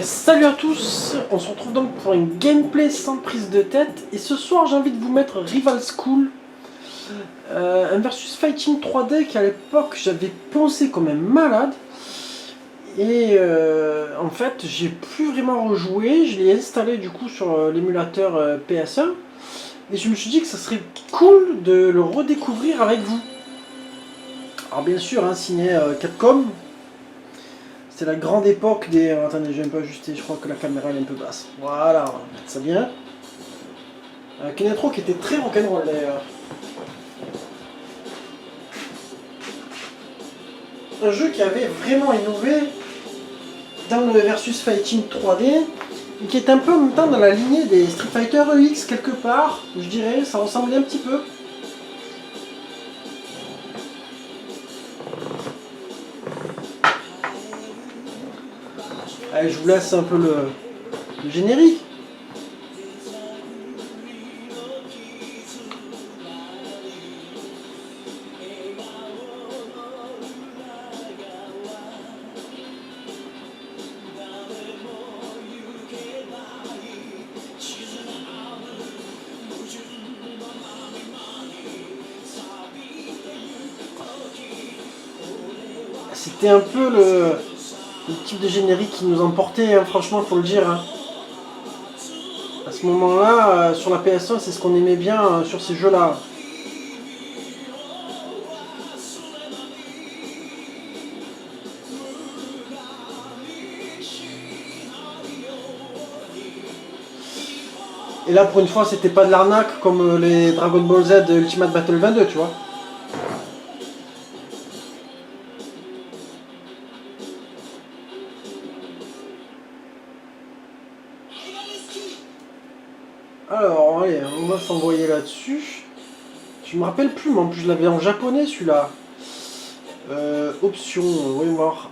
Salut à tous, on se retrouve donc pour un gameplay sans prise de tête et ce soir j'ai envie de vous mettre Rival School, un versus fighting 3D qu'à l'époque j'avais poncé comme un malade et en fait j'ai plus vraiment rejoué, je l'ai installé du coup sur l'émulateur PS1 et je me suis dit que ça serait cool de le redécouvrir avec vous. Alors bien sûr, hein, signé Capcom. C'est la grande époque des... attendez, je vais un peu ajuster, je crois que la caméra elle est un peu basse. Voilà, on va mettre ça bien. Avec une intro qui était très rock'n'roll d'ailleurs. Un jeu qui avait vraiment innové dans le versus fighting 3D et qui est un peu en même temps dans la lignée des Street Fighter EX quelque part, je dirais, ça ressemblait un petit peu. Allez, je vous laisse un peu le générique. C'était un peu le type de générique qui nous emportait, hein, franchement, faut le dire. Hein. À ce moment-là, sur la PS1, c'est ce qu'on aimait bien sur ces jeux-là. Et là, pour une fois, c'était pas de l'arnaque comme les Dragon Ball Z Ultimate Battle 22, tu vois. Alors, allez, on va s'envoyer là-dessus. Je me rappelle plus, mais en plus je l'avais en japonais celui-là. Options, voyons voir.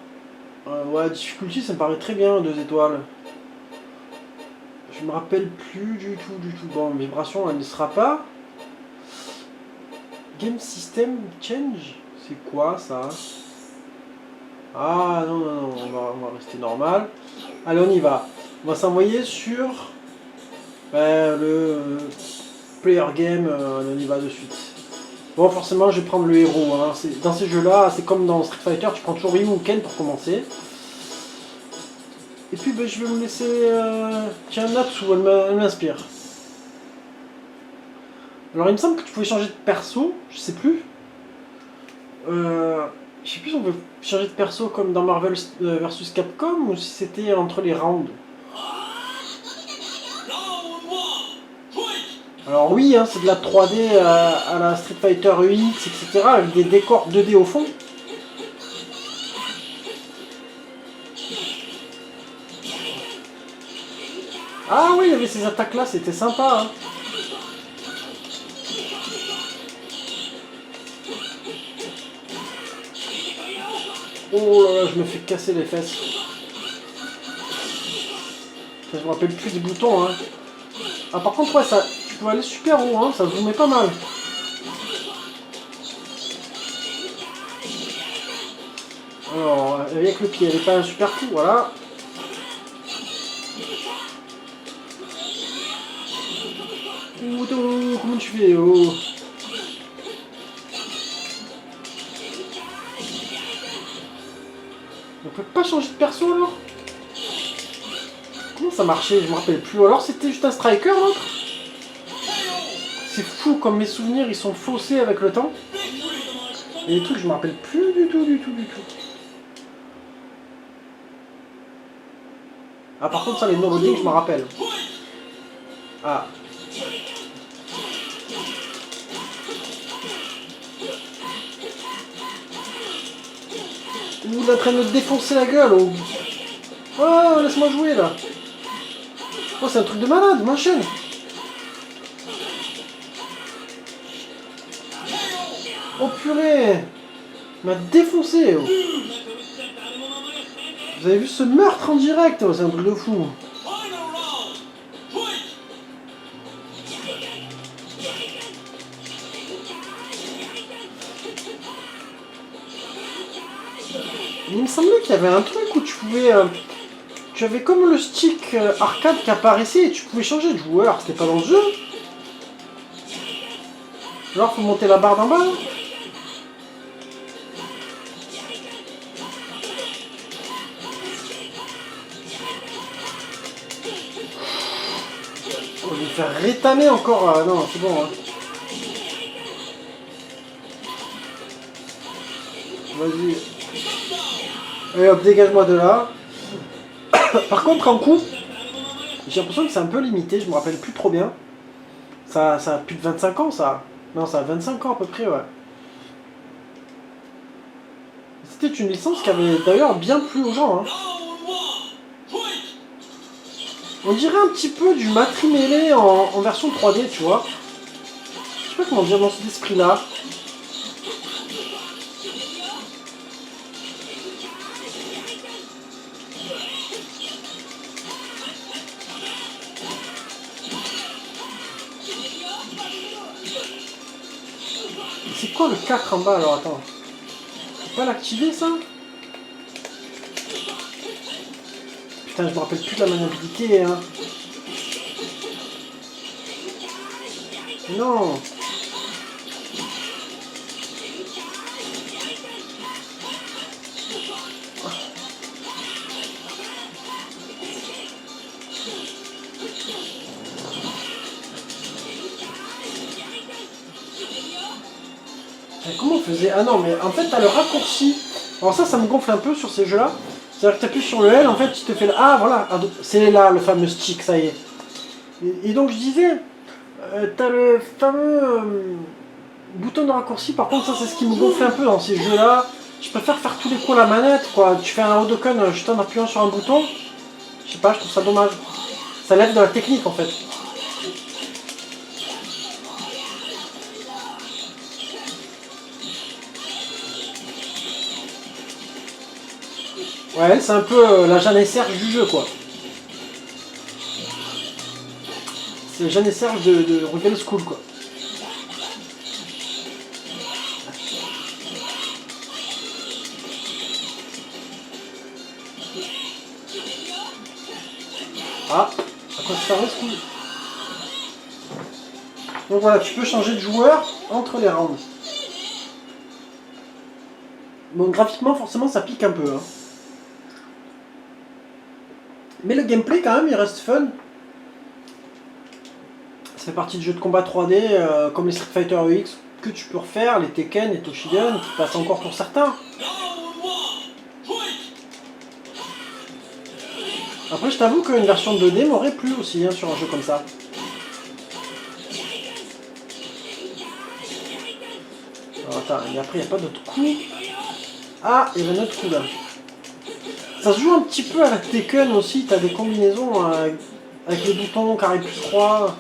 Ouais, difficulty, ça me paraît très bien, 2 étoiles. Je me rappelle plus du tout. Bon, vibration, elle ne sera pas. Game System Change, c'est quoi ça? Ah non, on va rester normal. Allez, on y va. On va s'envoyer sur le player game, on y va de suite. Bon, forcément, je vais prendre le héros. Hein. Dans ces jeux-là, c'est comme dans Street Fighter, tu prends toujours Ryu ou Ken pour commencer. Et puis, ben, je vais me laisser... Tiens, Natsu, elle m'inspire. Alors, il me semble que tu pouvais changer de perso, je sais plus. Je sais plus si on peut changer de perso comme dans Marvel vs Capcom ou si c'était entre les rounds. Alors oui, hein, c'est de la 3D à la Street Fighter EX, etc. avec des décors 2D au fond. Ah oui, il y avait ces attaques là, c'était sympa. Hein. Oh là là, je me fais casser les fesses. Je me rappelle plus des boutons. Hein. Ah par contre, ouais, ça, tu peux aller super haut, hein, ça vous met pas mal. Alors, avec le pied, elle n'est pas un super coup, voilà. Comment tu fais? Oh. On peut pas changer de perso alors? Comment ça marchait? Je me rappelle plus. Alors c'était juste un striker l'autre? C'est fou comme mes souvenirs ils sont faussés avec le temps. Et les trucs je me rappelle plus du tout. Ah par contre ça les no-loading je me rappelle. Ah. Il est en train de me défoncer la gueule. Oh, oh laisse-moi jouer là. Oh c'est un truc de malade, m'enchaîne. Oh purée. Il m'a défoncé. Oh. Vous avez vu ce meurtre en direct? Oh, c'est un truc de fou. Il me semblait qu'il y avait un truc où tu pouvais tu avais comme le stick arcade qui apparaissait et tu pouvais changer de joueur. C'était pas dans le jeu. Genre, faut monter la barre d'en bas. On va me faire rétamer encore. Non, c'est bon. Hein. Vas-y. Allez hop, dégage-moi de là. Par contre, en coup, j'ai l'impression que c'est un peu limité. Je me rappelle plus trop bien. Ça a plus de 25 ans, ça. Non, ça a 25 ans à peu près, ouais. C'était une licence qui avait d'ailleurs bien plu aux gens. Hein. On dirait un petit peu du Matrimélé en version 3D, tu vois. Je sais pas comment dire dans cet esprit-là. C'est quoi le 4 en bas alors? Attends. Je peux pas l'activer ça? Putain, je me rappelle plus de la maniabilité. Hein. Non. Comment on faisait? Ah non, mais en fait, t'as le raccourci. Alors ça me gonfle un peu sur ces jeux-là. C'est-à-dire que t'appuies sur le L, en fait, tu te fais... Ah, voilà, c'est là le fameux stick, ça y est. Et donc, je disais, t'as le fameux bouton de raccourci. Par contre, ça, c'est ce qui me gonfle un peu dans ces jeux-là. Je préfère faire tous les coups à la manette, quoi. Tu fais un Hadoken juste en appuyant sur un bouton. Je sais pas, je trouve ça dommage. Ça lève de la technique, en fait. Ouais, c'est un peu la Jeanne et Serge du jeu, quoi. C'est Jeanne et Serge de Rival School, quoi. Ah, à quoi ça servait ce coup? Donc voilà, tu peux changer de joueur entre les rounds. Bon, graphiquement, forcément, ça pique un peu. Hein. Mais le gameplay, quand même, il reste fun. Ça fait partie de jeux de combat 3D, comme les Street Fighter EX, que tu peux refaire, les Tekken, les Toshigen, qui passent encore pour certains. Après, je t'avoue qu'une version 2D m'aurait plu aussi, hein, sur un jeu comme ça. Alors, attends, et après, il n'y a pas d'autre coup. Ah, il y avait un autre coup, là. Ça se joue un petit peu à la Tekken aussi, t'as des combinaisons avec les boutons, carré plus 3.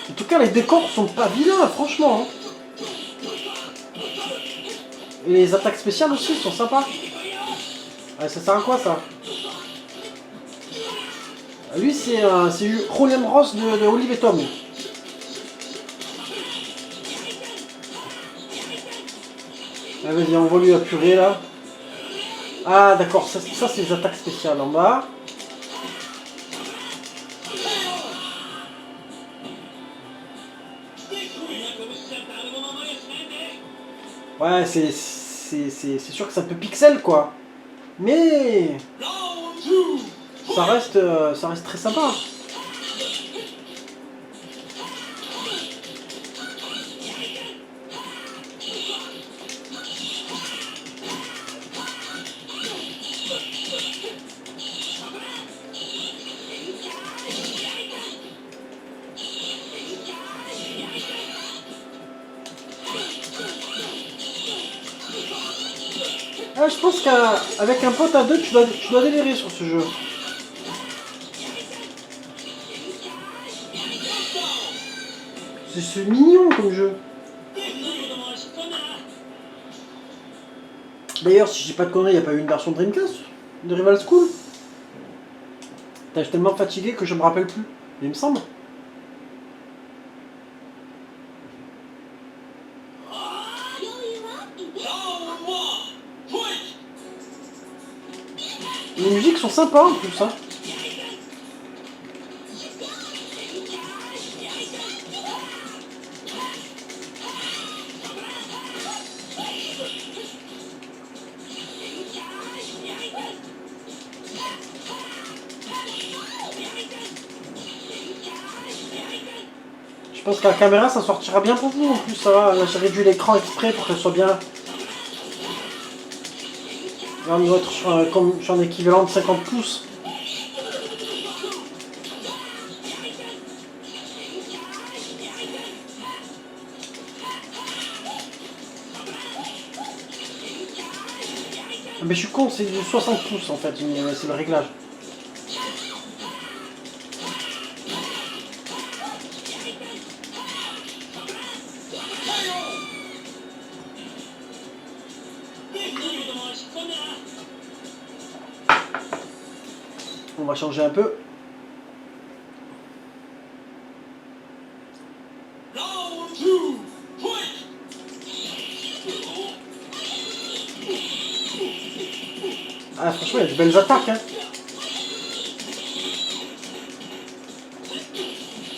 En tout cas, les décors sont pas vilains, franchement. Hein. Et les attaques spéciales aussi sont sympas. Ah, ça sert à quoi ça? Lui, c'est Roland Ross de Olive et Tom. Ah, vas-y, on va lui apurer là. Ah, d'accord, ça c'est les attaques spéciales en bas. Ouais, c'est sûr que ça peut pixel quoi. Mais ça reste très sympa. Ah, je pense qu'avec un pote à deux, tu dois délirer sur ce jeu. C'est mignon comme jeu. D'ailleurs, si j'ai pas de conneries, il n'y a pas eu une version Dreamcast de Rival School. Je suis tellement fatigué que je me rappelle plus. Il me semble. Les musiques sont sympas en plus, hein. Je pense qu'à la caméra ça sortira bien pour vous en plus, ça va. Là j'ai réduit l'écran exprès pour qu'elle soit bien. Là on doit être sur un équivalent de 50 pouces. Ah, mais je suis con, c'est du 60 pouces en fait, c'est le réglage. On va changer un peu. Ah franchement il y a de belles attaques hein.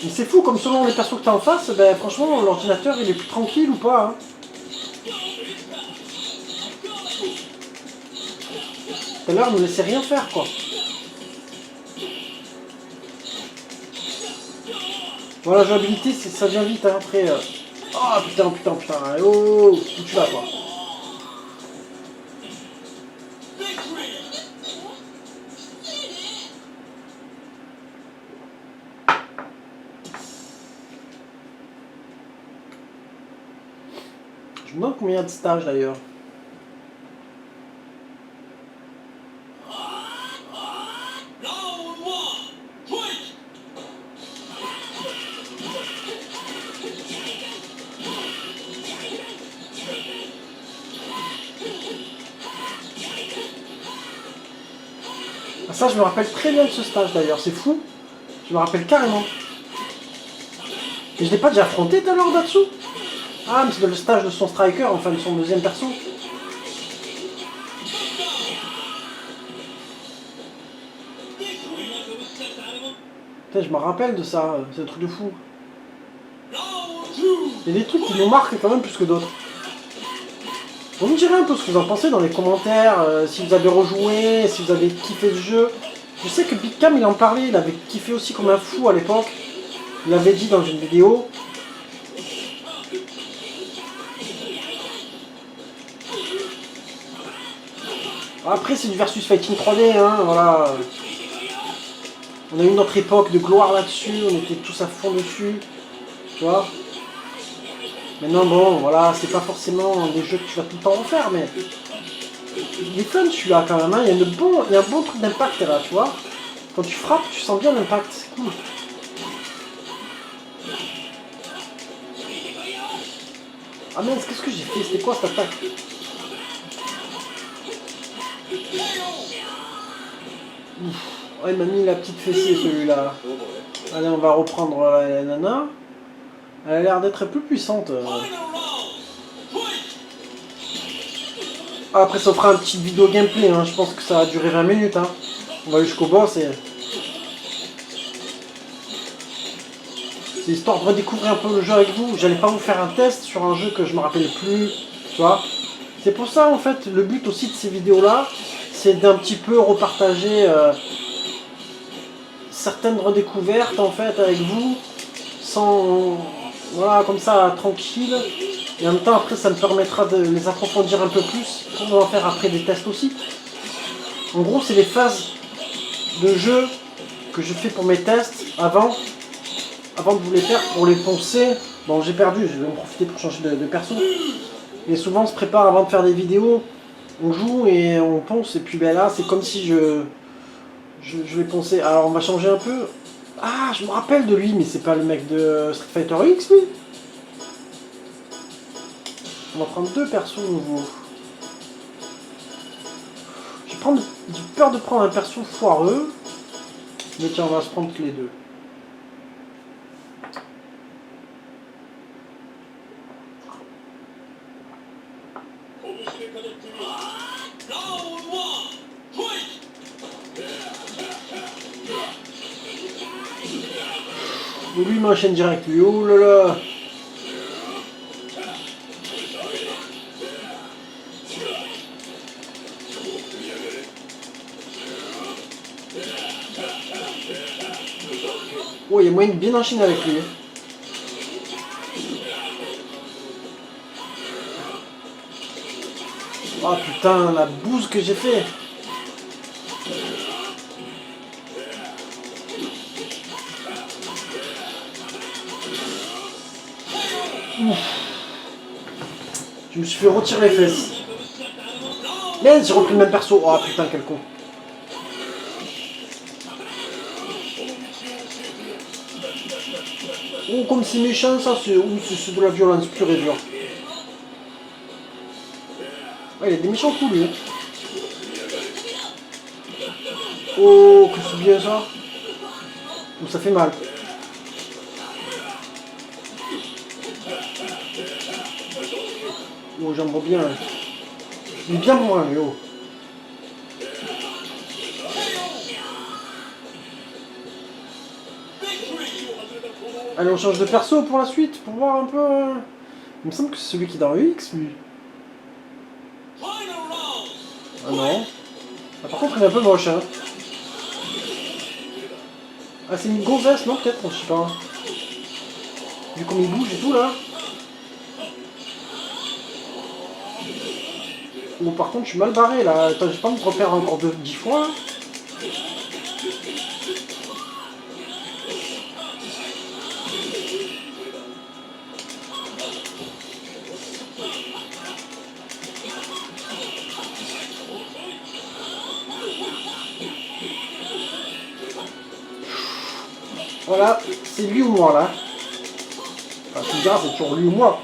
Mais c'est fou comme selon les persos que tu as en face, ben franchement l'ordinateur il est plus tranquille ou pas hein. Tout à l'heure il ne laissait rien faire quoi. Bon la jouabilité ça vient vite hein, après. Oh putain. Oh où tu vas quoi. Je me demande combien il y a de stages d'ailleurs. Ah, ça je me rappelle très bien de ce stage d'ailleurs, c'est fou. Je me rappelle carrément. Et je l'ai pas déjà affronté tout à l'heure là-dessous. Ah mais c'est le stage de son striker, enfin de son deuxième perso. Putain, je me rappelle de ça, c'est un truc de fou. Il y a des trucs qui nous marquent quand même plus que d'autres. Vous me direz un peu ce que vous en pensez dans les commentaires, si vous avez rejoué, si vous avez kiffé le jeu. Je sais que Big Cam il en parlait, il avait kiffé aussi comme un fou à l'époque. Il l'avait dit dans une vidéo. Après c'est du versus fighting 3D, hein, voilà. On a eu notre époque de gloire là-dessus, on était tous à fond dessus. Tu vois. Maintenant bon, voilà, c'est pas forcément des jeux que tu vas tout le temps refaire, mais il est fun celui-là quand même, hein. Il y a un bon truc d'impact là, tu vois. Quand tu frappes, tu sens bien l'impact, c'est cool. Ah mince, qu'est-ce que j'ai fait? C'était quoi cette attaque? Oh, il m'a mis la petite fessée celui-là. Allez, on va reprendre la nana. Elle a l'air d'être plus puissante. Après, ça fera un petit vidéo gameplay. Hein. Je pense que ça va durer 20 minutes. Hein. On va jusqu'au boss et. C'est histoire de redécouvrir un peu le jeu avec vous. J'allais pas vous faire un test sur un jeu que je me rappelle plus. Tu vois. C'est pour ça, en fait, le but aussi de ces vidéos-là, c'est d'un petit peu repartager certaines redécouvertes, en fait, avec vous. Sans. Voilà, comme ça, tranquille. Et en même temps, après, ça me permettra de les approfondir un peu plus pour en faire après des tests aussi. En gros, c'est les phases de jeu que je fais pour mes tests avant de vous les faire pour les poncer. Bon, j'ai perdu, je vais en profiter pour changer de perso. Et souvent, on se prépare avant de faire des vidéos. On joue et on ponce. Et puis ben là, c'est comme si je vais poncer. Alors, on va changer un peu. Ah, je me rappelle de lui, mais c'est pas le mec de Street Fighter X, lui. On va prendre deux persos nouveaux. J'ai peur de prendre un perso foireux. Mais tiens, on va se prendre que les deux. Lui, il m'enchaîne direct, lui. Oh là là. Oh, il y a moyen de bien enchaîner avec lui. Oh putain, la bouse que j'ai fait. Ouf. Je me suis fait retirer les fesses. Merde, j'ai repris le même perso. Oh putain, quel con. Oh, comme c'est méchant ça, c'est de la violence pure et dure. Ouais, il y a des méchants coups lui. Oh, que c'est bien ça. Oh, ça fait mal. Oh, j'en vois bien. Il est bien moins, mais oh. Allez, on change de perso pour la suite, pour voir un peu... Il me semble que c'est celui qui est dans EX, lui. Ah non. Ah, par contre, il est un peu moche, hein. Ah, c'est une gonzesse, non, peut-être, je sais pas. Vu comme il bouge et tout, là. Bon, par contre, je suis mal barré, là. Attends, j'ai pas me refaire encore 10 fois. Voilà, c'est lui ou moi, là. Enfin, tu me diras, c'est toujours lui ou moi.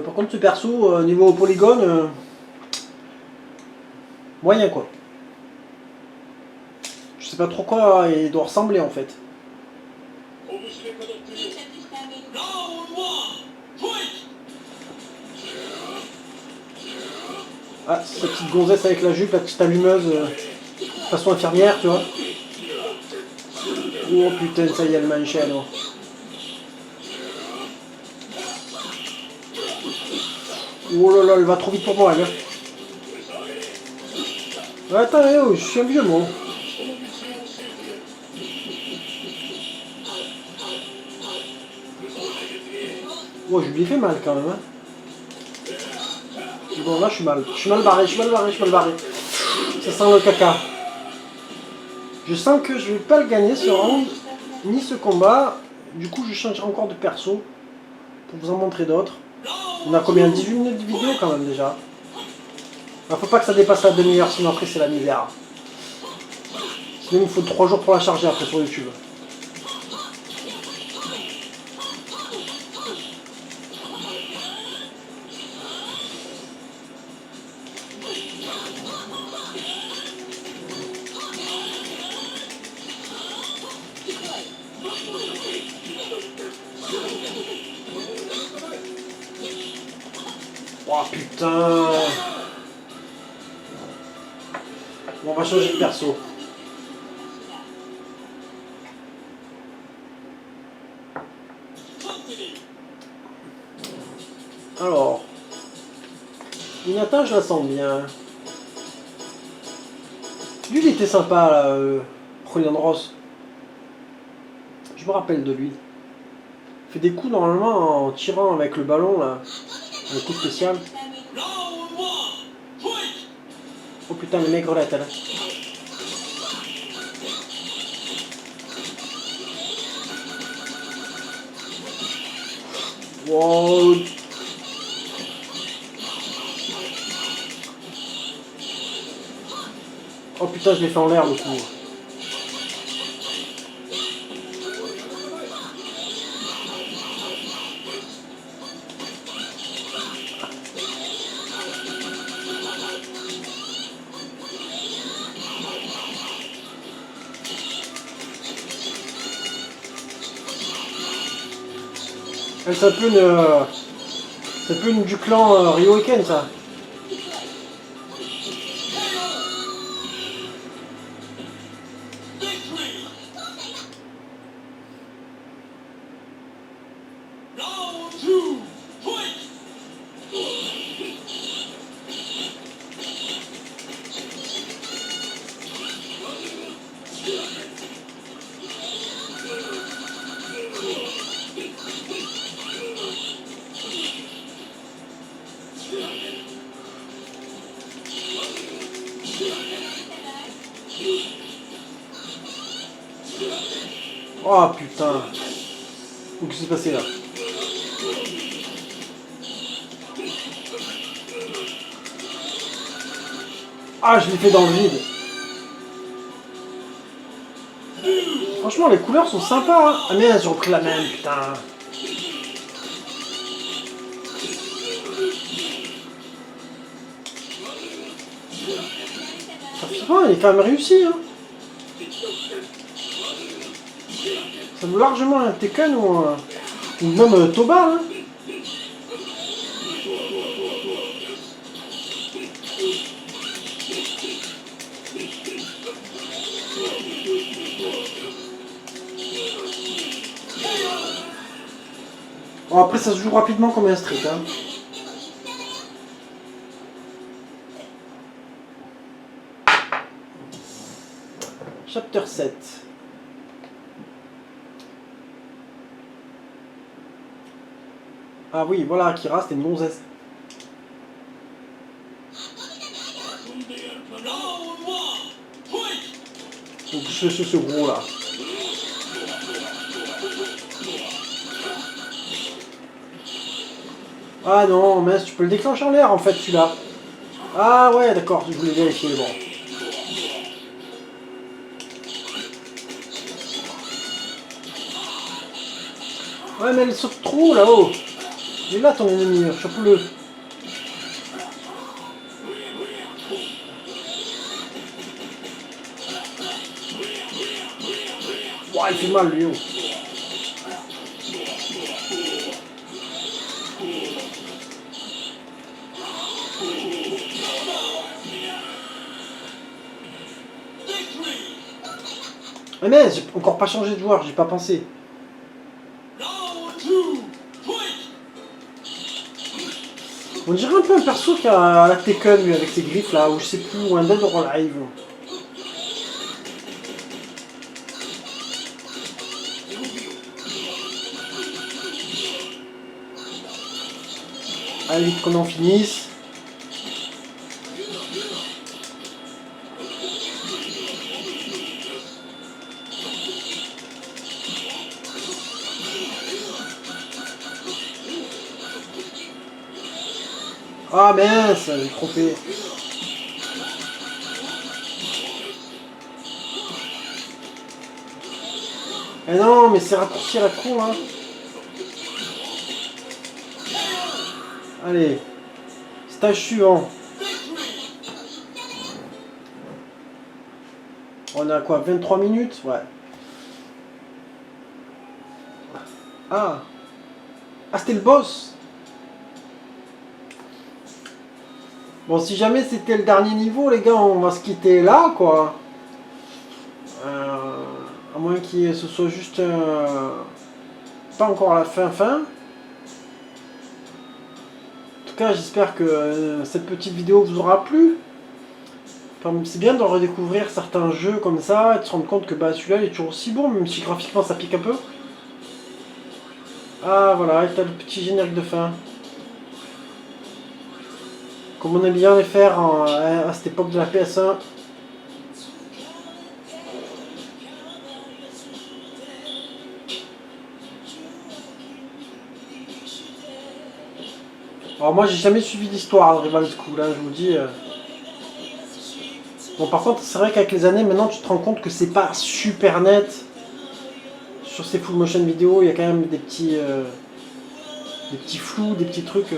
Par contre, ce perso, niveau polygone, moyen quoi. Je sais pas trop quoi il doit ressembler en fait. Ah, c'est cette petite gonzesse avec la jupe, la petite allumeuse, façon infirmière, tu vois. Oh putain, ça y est, elle m'enchaîne. Oh. Oh là là, elle va trop vite pour moi, elle. Attends, oh, je suis un vieux, moi. Oh, je lui ai fait mal quand même. Hein. Bon, là, je suis mal. Je suis mal barré, je suis mal barré, je suis mal barré. Ça sent le caca. Je sens que je vais pas le gagner ce round, ni ce combat. Du coup, je change encore de perso pour vous en montrer d'autres. On a combien? 18 minutes de vidéo quand même déjà. Il faut pas que ça dépasse la demi-heure, sinon après c'est la misère. Sinon il me faut 3 jours pour la charger après sur YouTube. Oh putain. Bon, on va changer de perso. Alors, Hinata, je la sens bien. Lui, il était sympa, là, Roland-Ross. Je me rappelle de lui. Il fait des coups normalement en tirant avec le ballon, là. Un coup spécial. Oh putain, le maigrelette, là. Wow. Oh putain, je l'ai fait en l'air le coup. C'est un peu une... C'est un peu une du clan Ryoken ça. Oh putain. Qu'est-ce qui s'est passé là? Ah, je l'ai fait dans le vide. Franchement, les couleurs sont sympas. Hein. Ah mais elles ont repris la même, putain. Graphiquement, il est quand même réussi. Hein. Ça vaut largement un Tekken ou même Toba. Hein. Bon, après, ça se joue rapidement comme un street. Hein. Chapter 7. Ah oui, voilà, Akira, c'était une gonzesse. Donc ce gros là. Ah non, mince, tu peux le déclencher en l'air en fait celui-là. Ah ouais, d'accord, je voulais vérifier, bon. Ouais, mais elle saute trop là-haut. Il est là ton ennemi, chope-le. Ouah, il fait mal lui. Oh. Ah mais j'ai encore pas changé de joueur, j'ai pas pensé. On dirait un peu un perso qui a la Tekken lui avec ses griffes là, ou je sais plus, ou un Dead or Alive. Allez vite qu'on en finisse. Ah mince, j'ai trompé. Eh non, mais c'est raccourci à la con hein. Allez, stage suivant. On a quoi, 23 minutes? Ouais. Ah. Ah, c'était le boss. Bon, si jamais c'était le dernier niveau, les gars, on va se quitter là, quoi. À moins que ce soit juste... pas encore la fin. En tout cas, j'espère que cette petite vidéo vous aura plu. Enfin, c'est bien de redécouvrir certains jeux comme ça et de se rendre compte que bah, celui-là il est toujours aussi bon, même si graphiquement ça pique un peu. Ah voilà, et t'as le petit générique de fin. Comme on aime bien les faire à cette époque de la PS1. Alors moi j'ai jamais suivi l'histoire de Rival School, hein, je vous dis. Bon par contre c'est vrai qu'avec les années maintenant tu te rends compte que c'est pas super net. Sur ces full motion vidéo il y a quand même des petits flous, des petits trucs.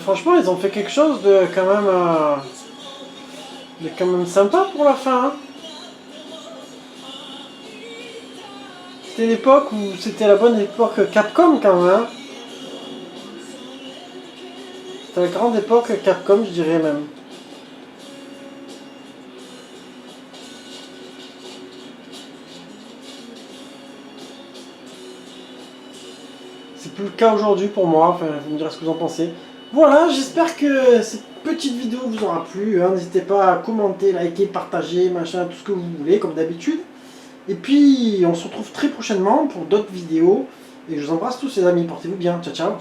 Franchement, ils ont fait quelque chose de quand même sympa pour la fin. Hein. C'était l'époque où c'était la bonne époque Capcom quand même. Hein. C'était la grande époque Capcom, je dirais même. plus le cas aujourd'hui pour moi, enfin vous me direz ce que vous en pensez. Voilà, j'espère que cette petite vidéo vous aura plu, hein. N'hésitez pas à commenter, liker, partager, machin, tout ce que vous voulez, comme d'habitude. Et puis, on se retrouve très prochainement pour d'autres vidéos. Et je vous embrasse tous les amis, portez-vous bien, ciao ciao.